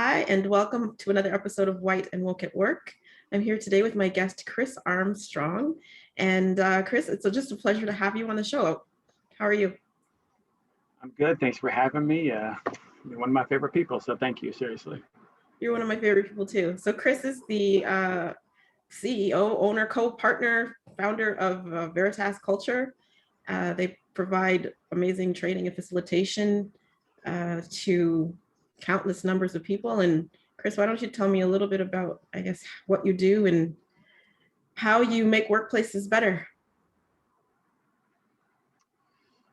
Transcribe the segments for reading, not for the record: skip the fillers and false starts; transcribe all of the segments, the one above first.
Hi, and welcome to another episode of White and Woke at Work. I'm here today with my guest, Chris Armstrong. And Chris, it's just a pleasure to have you on the show. How are you? I'm good. Thanks for having me. You're one of my favorite people, so thank you, seriously. You're one of my favorite people too. So Chris is the CEO, owner, co-partner, founder of Veritas Culture. They provide amazing training and facilitation to countless numbers of people. And Chris, why don't you tell me a little bit about, I guess, what you do and how you make workplaces better?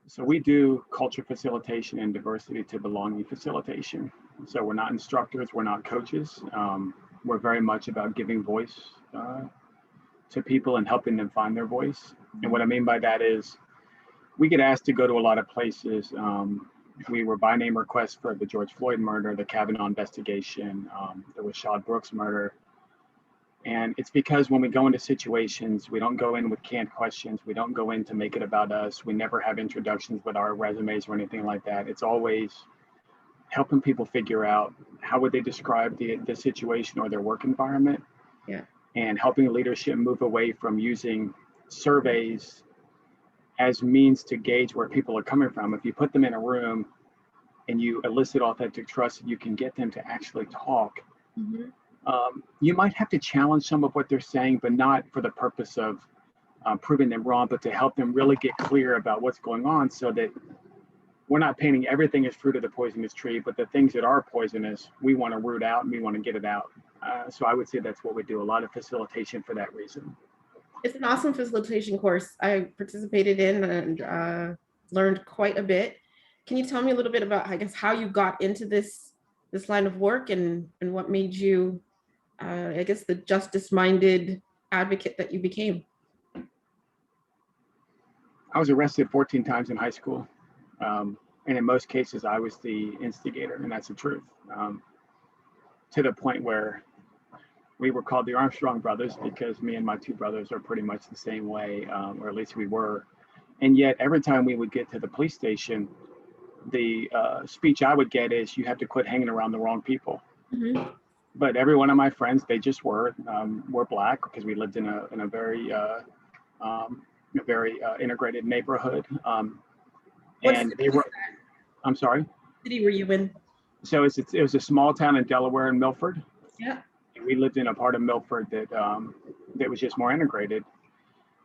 So we do culture facilitation and diversity to belonging facilitation. So we're not instructors, we're not coaches. We're very much about giving voice to people and helping them find their voice. And what I mean by that is we get asked to go to a lot of places. We were by name requests for the George Floyd murder, the Kavanaugh investigation, there was Shad Brooks murder. And it's because when we go into situations, we don't go in with canned questions. We don't go in to make it about us. We never have introductions with our resumes or anything like that. It's always helping people figure out how would they describe the situation or their work environment. Yeah. And helping leadership move away from using surveys as means to gauge where people are coming from. If you put them in a room and you elicit authentic trust, you can get them to actually talk. Mm-hmm. You might have to challenge some of what they're saying, but not for the purpose of proving them wrong, but to help them really get clear about what's going on so that we're not painting everything as fruit of the poisonous tree, but the things that are poisonous, we want to root out and we want to get it out. So I would say that's what we do, a lot of facilitation for that reason. It's an awesome facilitation course I participated in and learned quite a bit. Can you tell me a little bit about, I guess, how you got into this line of work and what made you I guess, the justice-minded advocate that you became? I was arrested 14 times in high school. And in most cases, I was the instigator, and that's the truth. To the point where we were called the Armstrong brothers because me and my two brothers are pretty much the same way, or at least we were. And yet every time we would get to the police station, the speech I would get is, you have to quit hanging around the wrong people. Mm-hmm. But every one of my friends, they just were Black because we lived in a very integrated neighborhood. And they were. I'm sorry. What city were you in? So it was a small town in Delaware in Milford. Yeah. And we lived in a part of Milford that was just more integrated.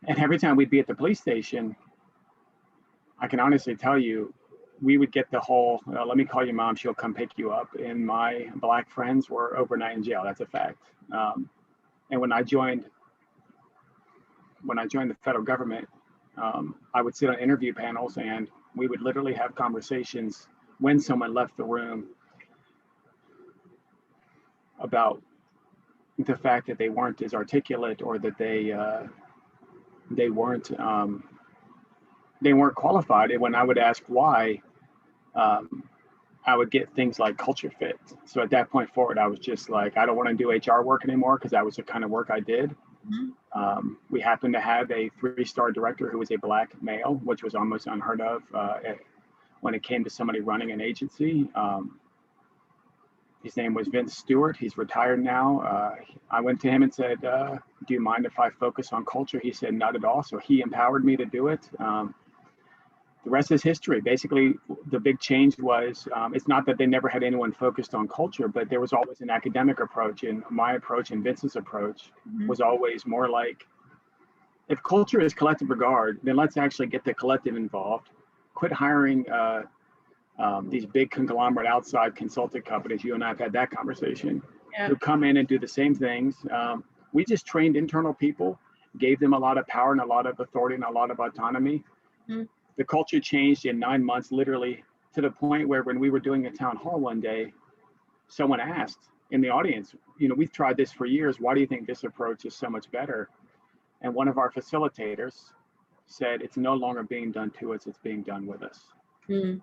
And every time we'd be at the police station, I can honestly tell you, we would get the whole, let me call your mom, she'll come pick you up. And my Black friends were overnight in jail. That's a fact. And when I joined the federal government, I would sit on interview panels and we would literally have conversations when someone left the room about the fact that they weren't as articulate or that they weren't qualified. And when I would ask why, I would get things like culture fit. So at that point forward, I was just like, I don't want to do HR work anymore because that was the kind of work I did. Mm-hmm. We happened to have a 3-star director who was a Black male, which was almost unheard of when it came to somebody running an agency. His name was Vince Stewart. He's retired now. I went to him and said, do you mind if I focus on culture? He said, not at all. So he empowered me to do it. The rest is history. Basically, the big change was, it's not that they never had anyone focused on culture, but there was always an academic approach. And my approach and Vince's approach was always more like, if culture is collective regard, then let's actually get the collective involved. Quit hiring these big conglomerate outside consulting companies. You and I have had that conversation. Yeah. Who come in and do the same things. We just trained internal people, gave them a lot of power and a lot of authority and a lot of autonomy. Mm-hmm. The culture changed in 9 months, literally, to the point where when we were doing a town hall one day, someone asked in the audience, we've tried this for years. Why do you think this approach is so much better? And one of our facilitators said, it's no longer being done to us, it's being done with us. Mm-hmm.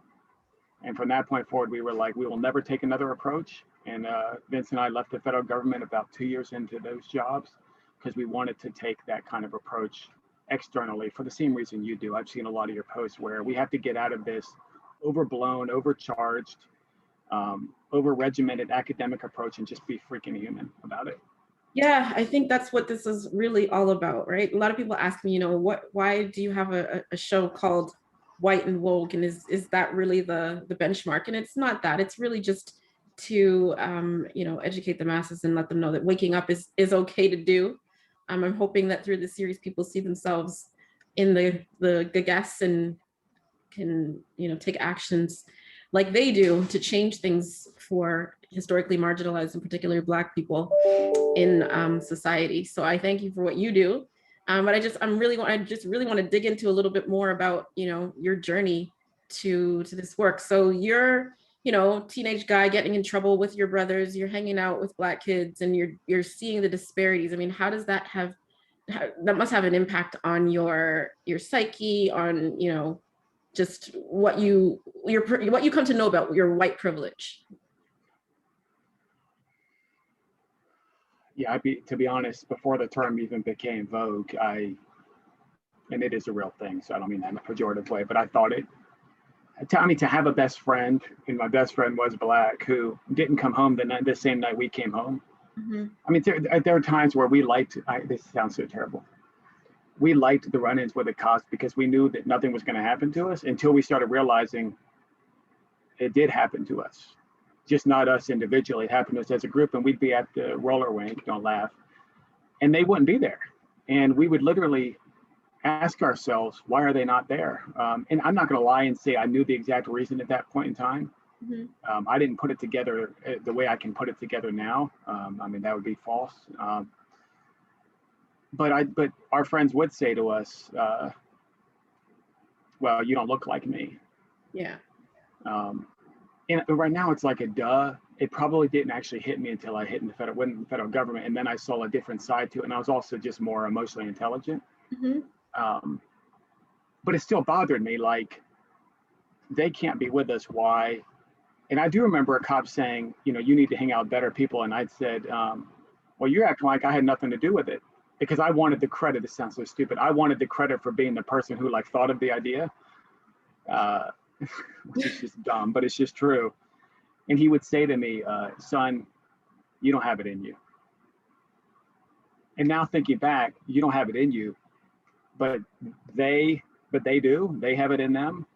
And from that point forward, we were like, we will never take another approach. And Vince and I left the federal government about 2 years into those jobs because we wanted to take that kind of approach externally for the same reason you do. I've seen a lot of your posts where we have to get out of this overblown, overcharged over regimented academic approach and just be freaking human about it. Yeah, I think that's what this is really all about, right? A lot of people ask me, why do you have a show called White and Woke? And is that really the benchmark? And it's not that. It's really just to educate the masses and let them know that waking up is okay to do. I'm hoping that through the series, people see themselves in the guests and can take actions like they do to change things for historically marginalized and particularly Black people in society. So I thank you for what you do. But I just really want to dig into a little bit more about your journey to this work. So you're teenage guy getting in trouble with your brothers, you're hanging out with Black kids, and you're seeing the disparities. I mean, how does that that must have an impact on your psyche, on just what you come to know about your white privilege. Yeah, to be honest, before the term even became vogue, and it is a real thing, so I don't mean that in a pejorative way, but I thought to have a best friend, and my best friend was Black, who didn't come home the same night we came home. Mm-hmm. I mean, there are times where we this sounds so terrible. We liked the run-ins with the cops because we knew that nothing was going to happen to us until we started realizing it did happen to us. Just not us individually, it happened to us as a group, and we'd be at the roller rink, don't laugh, and they wouldn't be there. And we would literally ask ourselves, why are they not there? And I'm not going to lie and say I knew the exact reason at that point in time. Mm-hmm. I didn't put it together the way I can put it together now. I mean, that would be false. But our friends would say to us, well, you don't look like me. Yeah. And right now it's like a duh. It probably didn't actually hit me until I went in the federal government, and then I saw a different side to it, and I was also just more emotionally intelligent. Mm-hmm. But it still bothered me, like, they can't be with us, why? And I do remember a cop saying, you need to hang out with better people, and I'd said, well, you're acting like I had nothing to do with it, because I wanted the credit. This sounds so stupid. I wanted the credit for being the person who thought of the idea. Which is just dumb, but it's just true. And he would say to me, son, you don't have it in you. And now thinking back, you don't have it in you, but they do. They have it in them.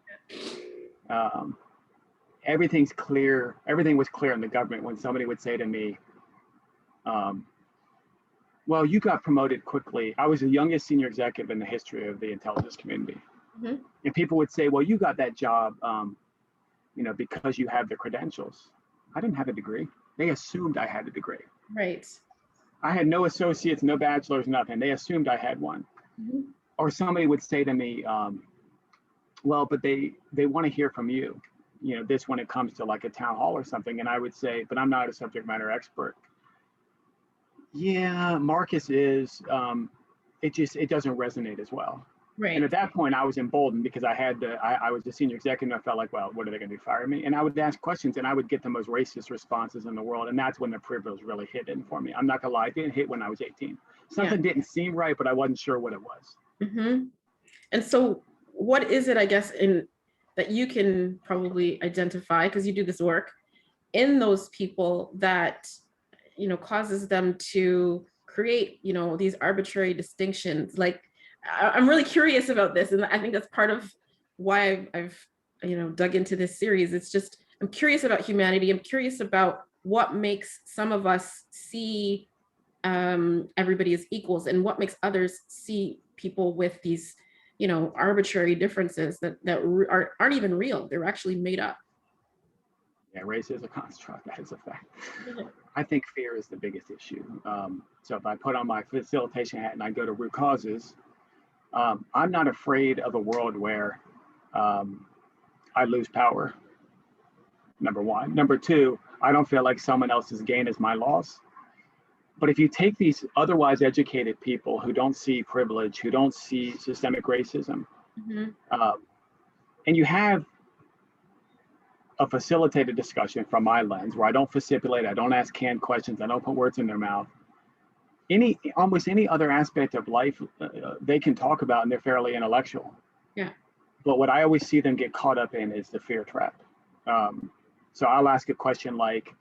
Everything's clear. Everything was clear in the government when somebody would say to me, well, you got promoted quickly. I was the youngest senior executive in the history of the intelligence community. Mm-hmm. And people would say, well, you got that job, because you have the credentials. I didn't have a degree. They assumed I had a degree. Right. I had no associates, no bachelors, nothing. They assumed I had one. Mm-hmm. Or somebody would say to me, well, but they want to hear from you, this when it comes to a town hall or something. And I would say, but I'm not a subject matter expert. Yeah, Marcus is, it doesn't resonate as well. Right. And at that point, I was emboldened because I was the senior executive, and I felt like, well, what are they going to do, fire me? And I would ask questions, and I would get the most racist responses in the world. And that's when the privilege really hit in for me. I'm not going to lie, it didn't hit when I was 18. Something didn't seem right, but I wasn't sure what it was. Mm-hmm. And so what is it, I guess, that you can probably identify, because you do this work, in those people that, causes them to create, these arbitrary distinctions? I'm really curious about this, and I think that's part of why I've dug into this series. It's just, I'm curious about humanity. I'm curious about what makes some of us see everybody as equals, and what makes others see people with these, arbitrary differences that aren't even real. They're actually made up. Yeah, race is a construct. That is a fact. Mm-hmm. I think fear is the biggest issue. So if I put on my facilitation hat and I go to root causes, I'm not afraid of a world where I lose power, number one. Number two, I don't feel like someone else's gain is my loss. But if you take these otherwise educated people who don't see privilege, who don't see systemic racism, mm-hmm. And you have a facilitated discussion from my lens, where I don't facilitate, I don't ask canned questions, I don't put words in their mouth. Almost any other aspect of life, they can talk about, and they're fairly intellectual. Yeah. But what I always see them get caught up in is the fear trap. So I'll ask a question like,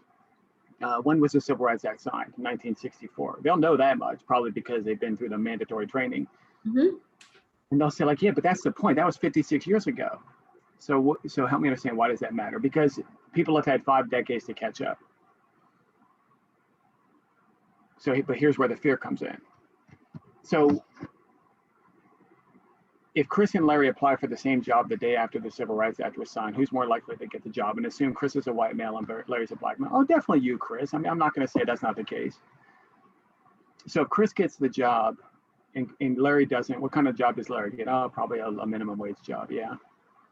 when was the Civil Rights Act signed? 1964. They'll know that much, probably because they've been through the mandatory training. Mm-hmm. And they'll say like, yeah, but that's the point. That was 56 years ago. So help me understand, why does that matter? Because people have had 5 decades to catch up. So, but here's where the fear comes in. So if Chris and Larry apply for the same job the day after the Civil Rights Act was signed, who's more likely to get the job? And assume Chris is a white male and Larry's a black male. Oh, definitely you, Chris. I mean, I'm not going to say that's not the case. So if Chris gets the job and Larry doesn't, what kind of job does Larry get? Oh, probably a minimum wage job, yeah.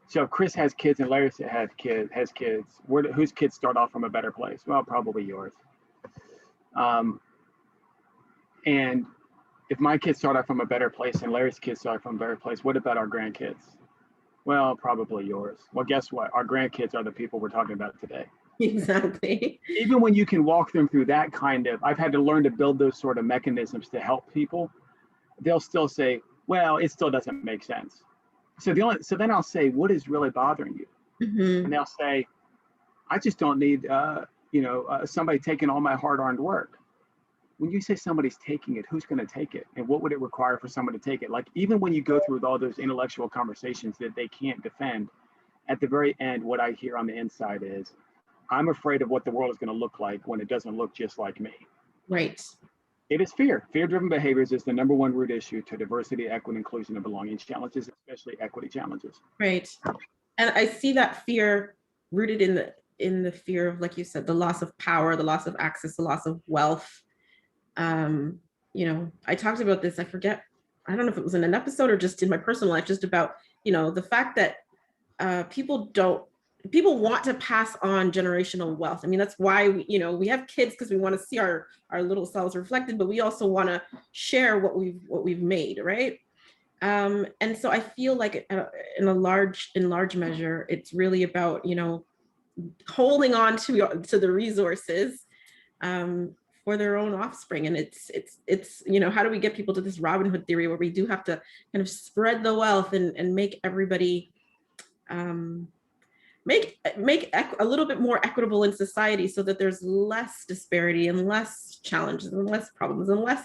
So if Chris has kids and Larry has kids, whose kids start off from a better place? Well, probably yours. And if my kids start out from a better place and Larry's kids start from a better place, what about our grandkids? Well, probably yours. Well, guess what? Our grandkids are the people we're talking about today. Exactly. Even when you can walk them through that kind of, I've had to learn to build those sort of mechanisms to help people. They'll still say, well, it still doesn't make sense. So then I'll say, what is really bothering you? Mm-hmm. And they'll say, I just don't need, somebody taking all my hard-earned work. When you say somebody's taking it, who's going to take it? And what would it require for someone to take it? Like, even when you go through all those intellectual conversations that they can't defend, at the very end, what I hear on the inside is, I'm afraid of what the world is going to look like when it doesn't look just like me. Right. It is fear. Fear-driven behaviors is the #1 root issue to diversity, equity, inclusion, and belonging challenges, especially equity challenges. Right. And I see that fear rooted in the fear of, like you said, the loss of power, the loss of access, the loss of wealth. I talked about this, I forget, I don't know if it was in an episode or just in my personal life, just about, the fact that people want to pass on generational wealth. I mean, that's why we have kids, because we want to see our little selves reflected, but we also want to share what we've made, right? And so I feel like in large measure, it's really about, holding on to the resources for their own offspring. And it's how do we get people to this Robin Hood theory where we do have to kind of spread the wealth and make everybody make a little bit more equitable in society, so that there's less disparity and less challenges and less problems and less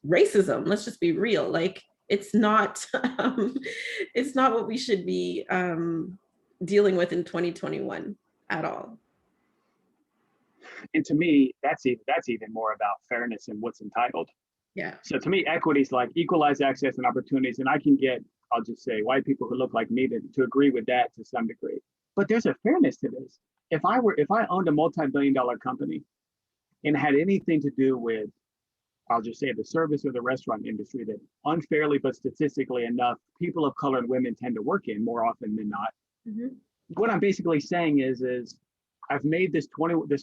racism. Let's just be real. Like, it's not it's not what we should be dealing with in 2021 at all. And to me, that's even more about fairness and what's entitled. Yeah. So to me, equity is like equalized access and opportunities. And I can get, I'll just say, white people who look like me to agree with that to some degree. But there's a fairness to this. If I owned a multi-billion-dollar company and had anything to do with, I'll just say, the service or the restaurant industry that unfairly but statistically enough people of color and women tend to work in more often than not. Mm-hmm. What I'm basically saying is I've made this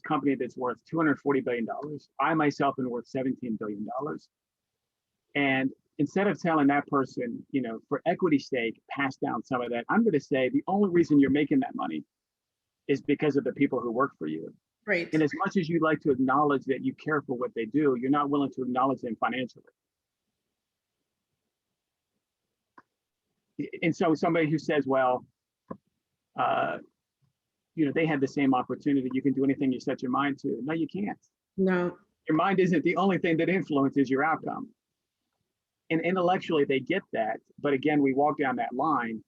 company that's worth $240 billion. I myself am worth $17 billion. And instead of telling that person, for equity's sake, pass down some of that, I'm going to say the only reason you're making that money is because of the people who work for you. Right. And as much as you'd like to acknowledge that you care for what they do, you're not willing to acknowledge them financially. And so somebody who says, well, they had the same opportunity, you can do anything you set your mind to. No, you can't. No. Your mind isn't the only thing that influences your outcome. And intellectually, they get that. But again, we walk down that line.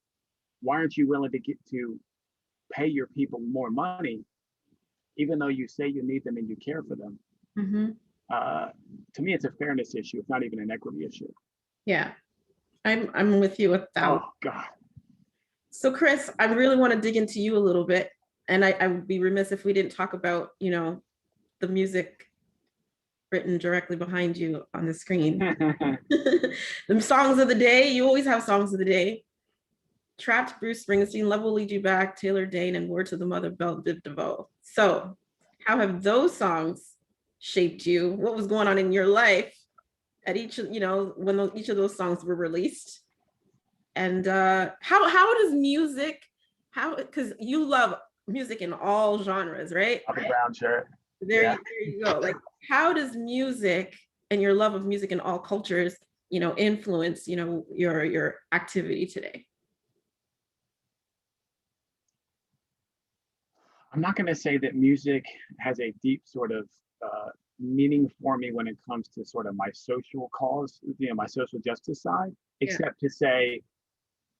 Why aren't you willing to pay your people more money, even though you say you need them and you care for them? Mm-hmm. To me, it's a fairness issue. It's not even an equity issue. Yeah, I'm with you 1,000. Oh, God. So, Chris, I really want to dig into you a little bit. And I would be remiss if we didn't talk about, the music written directly behind you on the screen. The songs of the day. You always have songs of the day. Trapped, Bruce Springsteen, Love Will Lead You Back, Taylor Dane, and Word to the Mother, Belle Biv DeVoe. So how have those songs shaped you? What was going on in your life at each, when each of those songs were released? And how does music, because you love music in all genres, right? Up and brown shirt. There you go. Like, how does music and your love of music in all cultures, influence, your activity today? I'm not going to say that music has a deep sort of meaning for me when it comes to sort of my social cause, my social justice side, Yeah.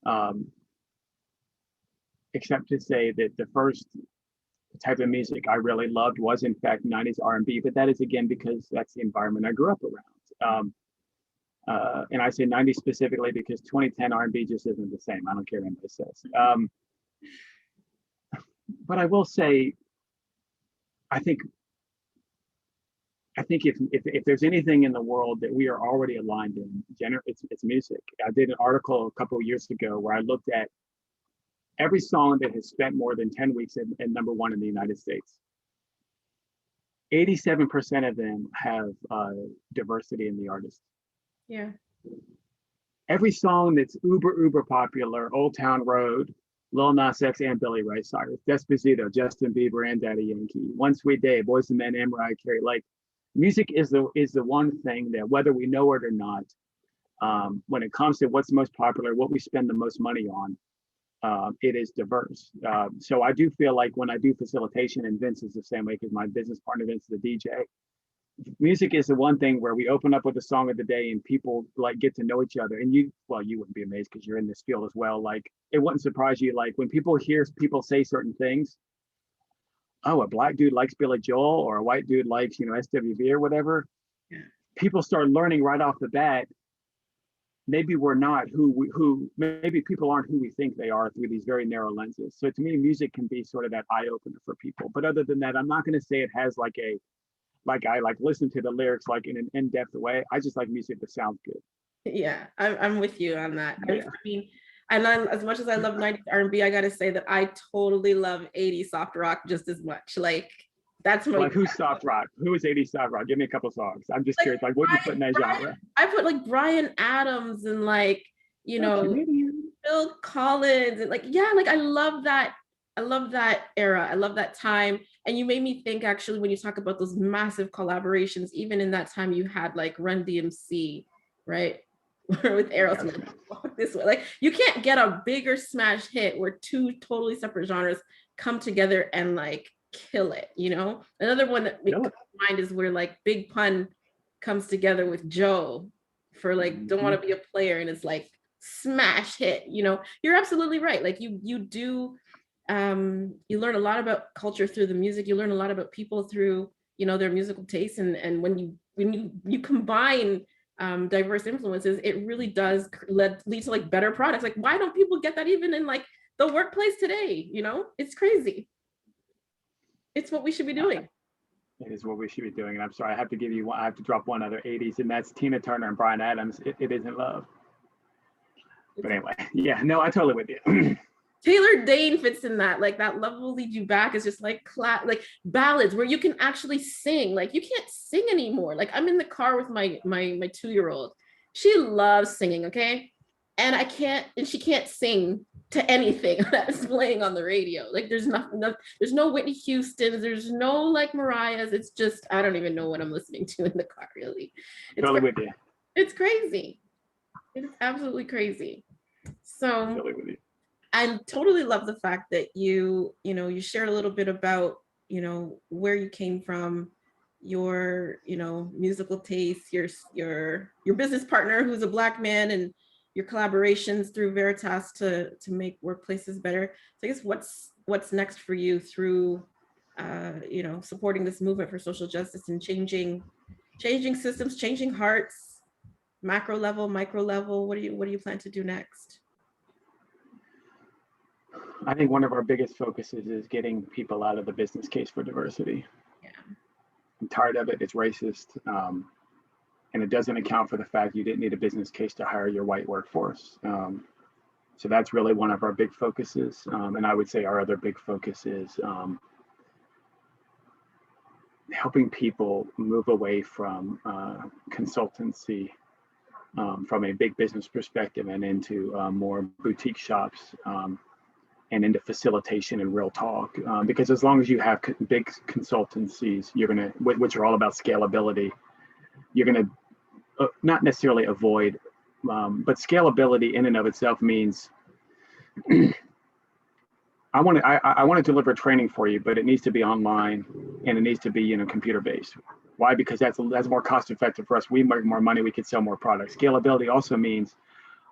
um, except to say that the first type of music I really loved was in fact 90s R&B, but that is again because that's the environment I grew up around. And I say 90s specifically because 2010 R&B just isn't the same. I don't care what anybody says. But I will say, I think if there's anything in the world that we are already aligned in, it's music. I did an article a couple of years ago where I looked at every song that has spent more than 10 weeks in #1 in the United States. 87% of them have diversity in the artist. Yeah. Every song that's uber popular, Old Town Road, Lil Nas X and Billy Ray Cyrus, Despacito, Justin Bieber and Daddy Yankee, One Sweet Day, Boyz II Men and Mariah Carey. Like, music is the one thing that, whether we know it or not, when it comes to what's most popular, what we spend the most money on, it is diverse. So I do feel like when I do facilitation, and Vince is the same way because my business partner Vince is a DJ, music is the one thing where we open up with a song of the day and people like get to know each other. And you wouldn't be amazed because you're in this field as well. Like, it wouldn't surprise you, like when people hear people say certain things, oh, a black dude likes Billy Joel or a white dude likes, SWV or whatever. Yeah. People start learning right off the bat, maybe we're not maybe people aren't who we think they are through these very narrow lenses. So to me, music can be sort of that eye opener for people. But other than that, I'm not going to say it has I listen to the lyrics like in an in-depth way. I just like music that sounds good. Yeah, I'm with you on that. Yeah. I mean, and as much as I love 90s R&B, I gotta say that I totally love 80s soft rock just as much. Like, that's my like, who's soft rock? Who is 80s soft rock? Give me a couple songs. I'm just curious. Like, what do you put in that genre? I put like Bryan Adams and like, Phil Collins and like, yeah, like I love that era. I love that time. And you made me think, actually, when you talk about those massive collaborations, even in that time you had like Run DMC, right? With Aerosmith, Walk This Way. Like, you can't get a bigger smash hit where two totally separate genres come together and like kill it, Another one that comes to mind is where like Big Pun comes together with Joe for like Don't Want to Be a Player, and it's like smash hit. You're absolutely right. Like, you do you learn a lot about culture through the music. You learn a lot about people through their musical tastes, and when you combine diverse influences, it really does lead to like better products. Like, why don't people get that even in like the workplace today? It's crazy. It's what we should be doing. It is what we should be doing. And I'm sorry, I have to drop one other 80s, and that's Tina Turner and Bryan Adams. It Isn't Love. But anyway, yeah, no, I totally with you. Taylor Dane fits in that. Like, That Love Will Lead You Back is just like like ballads where you can actually sing. Like, you can't sing anymore. Like, I'm in the car with my 2-year-old. She loves singing, okay? And she can't sing to anything that's playing on the radio. Like, there's no Whitney Houston, there's no like Mariah's. It's just, I don't even know what I'm listening to in the car, really. Totally with you. It's crazy. It's absolutely crazy. So Totally with you. I totally love the fact that you shared a little bit about, where you came from, your, musical taste, your business partner who's a Black man, and your collaborations through Veritas to make workplaces better. So I guess what's next for you through, supporting this movement for social justice and changing systems, changing hearts, macro level, micro level. What do you plan to do next? I think one of our biggest focuses is getting people out of the business case for diversity. Yeah. I'm tired of it. It's racist. And it doesn't account for the fact you didn't need a business case to hire your white workforce. So that's really one of our big focuses. And I would say our other big focus is helping people move away from consultancy from a big business perspective and into more boutique shops and into facilitation and real talk. Because as long as you have big consultancies, which are all about scalability, you're gonna not necessarily avoid, but scalability in and of itself means I want to deliver training for you, but it needs to be online and it needs to be, you know, computer based. Why? Because that's more cost effective for us. We make more money, we can sell more products. Scalability also means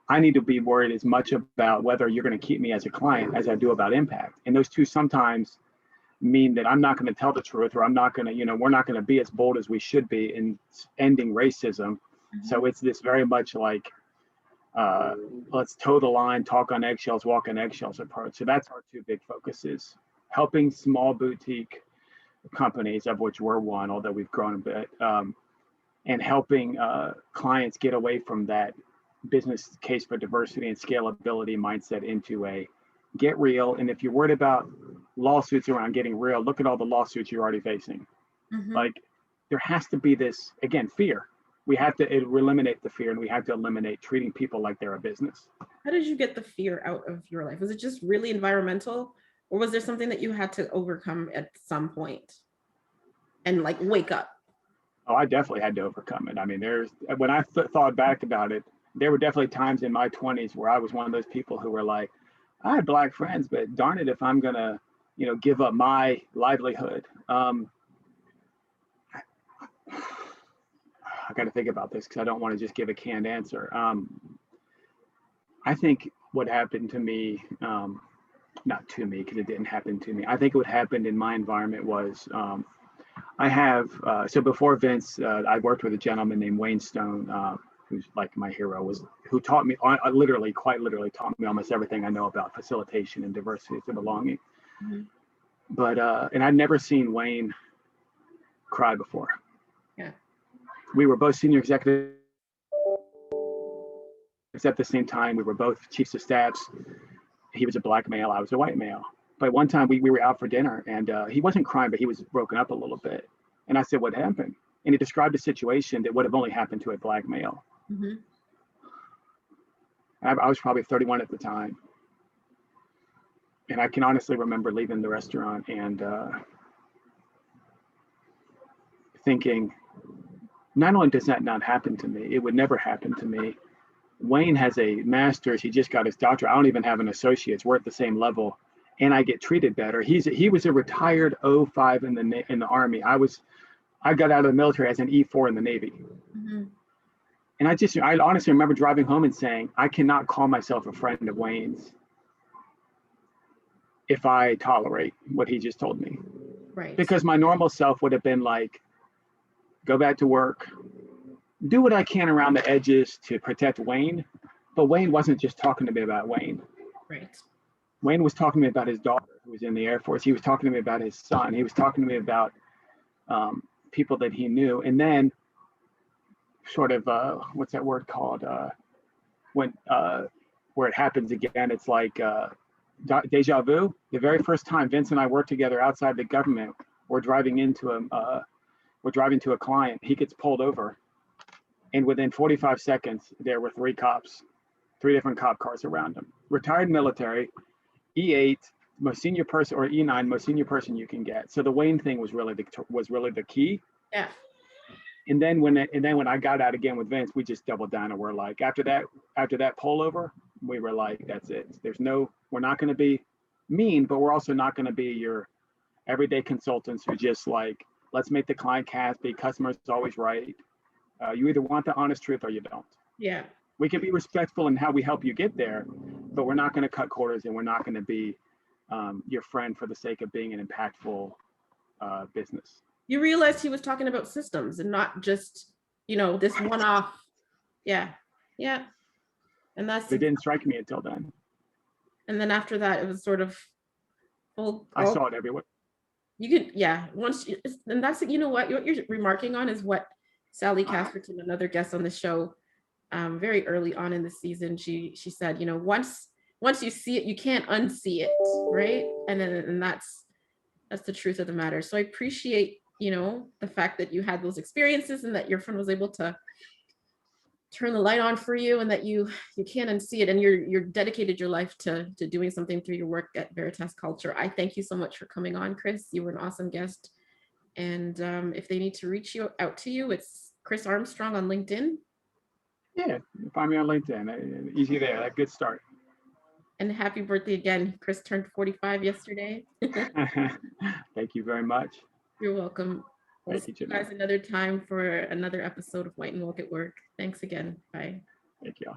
I need to be worried as much about whether you're going to keep me as a client as I do about impact. And those two sometimes mean that I'm not going to tell the truth, or I'm not going to, you know, we're not going to be as bold as we should be in ending racism. So it's this very much like, let's toe the line, talk on eggshells, walk on eggshells approach. So that's our two big focuses: helping small boutique companies, of which we're one, although we've grown a bit, and helping clients get away from that business case for diversity and scalability mindset into a get real. And if you're worried about lawsuits around getting real, look at all the lawsuits you're already facing. Like, there has to be this, again, fear. We have to eliminate the fear, and we have to eliminate treating people like they're a business. How did you get the fear out of your life? Was it just really environmental, or was there something that you had to overcome at some point and like wake up? Oh, I definitely had to overcome it. I mean, when I thought back about it, there were definitely times in my 20s where I was one of those people who were like, I had Black friends, but darn it if I'm gonna, you know, give up my livelihood. I got to think about this because I don't want to just give a canned answer. I think what happened to me, not to me because it didn't happen to me. I think what happened in my environment was so before Vince, I worked with a gentleman named Wayne Stone, who's like my hero, who taught me, quite literally taught me almost everything I know about facilitation and diversity and belonging. But, and I'd never seen Wayne cry before. Yeah. We were both senior executives at the same time. We were both chiefs of staffs. He was a Black male, I was a white male. But one time we were out for dinner, and he wasn't crying, but he was broken up a little bit. And I said, what happened? And he described a situation that would have only happened to a Black male. I was probably 31 at the time. And I can honestly remember leaving the restaurant and thinking, not only does that not happen to me, it would never happen to me. Wayne has a master's, he just got his doctorate. I don't even have an associate's. We're at the same level, and I get treated better. He was a retired 05 in the Army. I got out of the military as an E4 in the Navy. And I honestly remember driving home and saying, I cannot call myself a friend of Wayne's if I tolerate what he just told me. Right. Because my normal self would have been like, go back to work, do what I can around the edges to protect Wayne. But Wayne wasn't just talking to me about Wayne. Right. Wayne was talking to me about his daughter who was in the Air Force. He was talking to me about his son. He was talking to me about people that he knew. And then sort of, what's that word called? Where it happens again, it's like deja vu. The very first time Vince and I worked together outside the government, we're driving to a client. He gets pulled over, and within 45 seconds, there were three different cop cars around him. Retired military, E8, most senior person, or E9, most senior person you can get. So the Wayne thing was really the key. Yeah. And then when I got out again with Vince, we just doubled down, and we're like, after that pullover, we were like, that's it. We're not going to be mean, but we're also not going to be your everyday consultants who just like, let's make the client happy. Customer's always right. You either want the honest truth or you don't. Yeah. We can be respectful in how we help you get there, but we're not going to cut corners, and we're not going to be your friend for the sake of being an impactful business. You realized he was talking about systems and not just, this one-off. Yeah. Yeah. And it didn't strike me until then. And then after that, it was sort of I saw it everywhere. You could, yeah. And that's, what you're remarking on is what Sally Casperton, another guest on the show, very early on in the season, she said, once you see it, you can't unsee it, right? And that's the truth of the matter. So I appreciate, the fact that you had those experiences and that your friend was able to turn the light on for you, and that you can't unsee it, and you're dedicated your life to doing something through your work at Veritas Culture. I thank you so much for coming on, Chris. You were an awesome guest. And if they need to reach out to you, it's Chris Armstrong on LinkedIn. Yeah, find me on LinkedIn. Easy there. Good start. And happy birthday again. Chris turned 45 yesterday. Thank you very much. You're welcome. We'll Thank you, see you guys Janelle. another time for another episode of White and Woke at Work. Thanks again. Bye. Thank you.